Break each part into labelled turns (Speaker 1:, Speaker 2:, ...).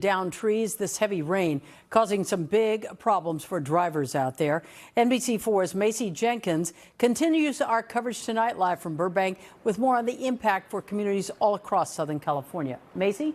Speaker 1: Down trees, this heavy rain causing some big problems for drivers out there. NBC4's Macy Jenkins continues our coverage tonight live from Burbank with more on the impact for communities all across Southern California. Macy?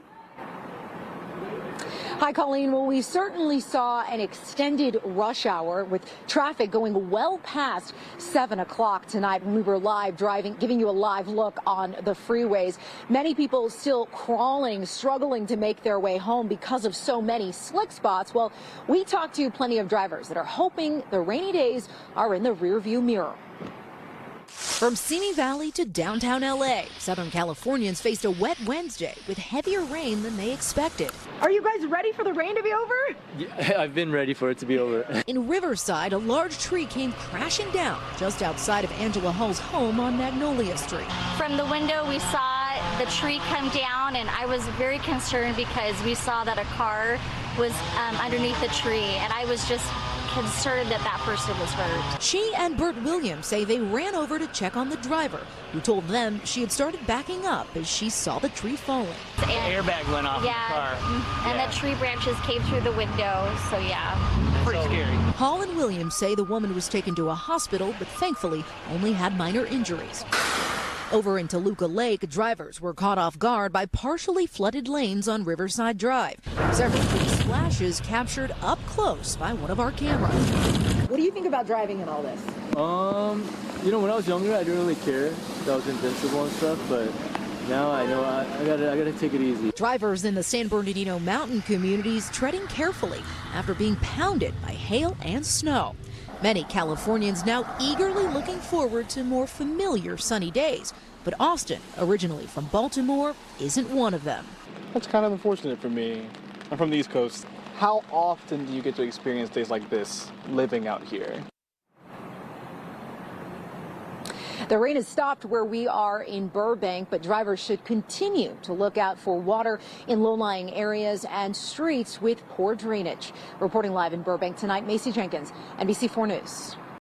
Speaker 2: Hi, Colleen. Well, we certainly saw an extended rush hour with traffic going well past 7 o'clock tonight when we were live driving, giving you a live look on the freeways. Many people still crawling, struggling to make their way home because of so many slick spots. Well, we talked to plenty of drivers that are hoping the rainy days are in the rearview mirror. From Simi Valley to downtown L.A., Southern Californians faced a wet Wednesday with heavier rain than they expected. Are you guys ready for the rain to be over?
Speaker 3: Yeah, I've been ready for it to be over.
Speaker 2: In Riverside, a large tree came crashing down just outside of Angela Hull's home on Magnolia Street.
Speaker 4: From the window, we saw the tree come down, and I was very concerned because we saw that a car was underneath the tree, and I was just concerned that that person was hurt.
Speaker 2: She and Bert Williams say they ran over to check on the driver, who told them she had started backing up as she saw the tree falling.
Speaker 3: The airbag went off the car.
Speaker 4: And the tree branches came through the window, so yeah.
Speaker 3: Pretty scary.
Speaker 2: Hall and Williams say the woman was taken to a hospital, but thankfully only had minor injuries. Over in Toluca Lake, drivers were caught off guard by partially flooded lanes on Riverside Drive. Several big splashes captured up close by one of our cameras. What do you think about driving in all this?
Speaker 3: You know, when I was younger, I didn't really care that I was invincible and stuff, but now I know I gotta take it easy.
Speaker 2: Drivers in the San Bernardino mountain communities treading carefully after being pounded by hail and snow. Many Californians now eagerly looking forward to more familiar sunny days. But Austin, originally from Baltimore, isn't one of them.
Speaker 5: That's kind of unfortunate for me. I'm from the East Coast. How often do you get to experience days like this living out here?
Speaker 2: The rain has stopped where we are in Burbank, but drivers should continue to look out for water in low-lying areas and streets with poor drainage. Reporting live in Burbank tonight, Macy Jenkins, NBC4 News.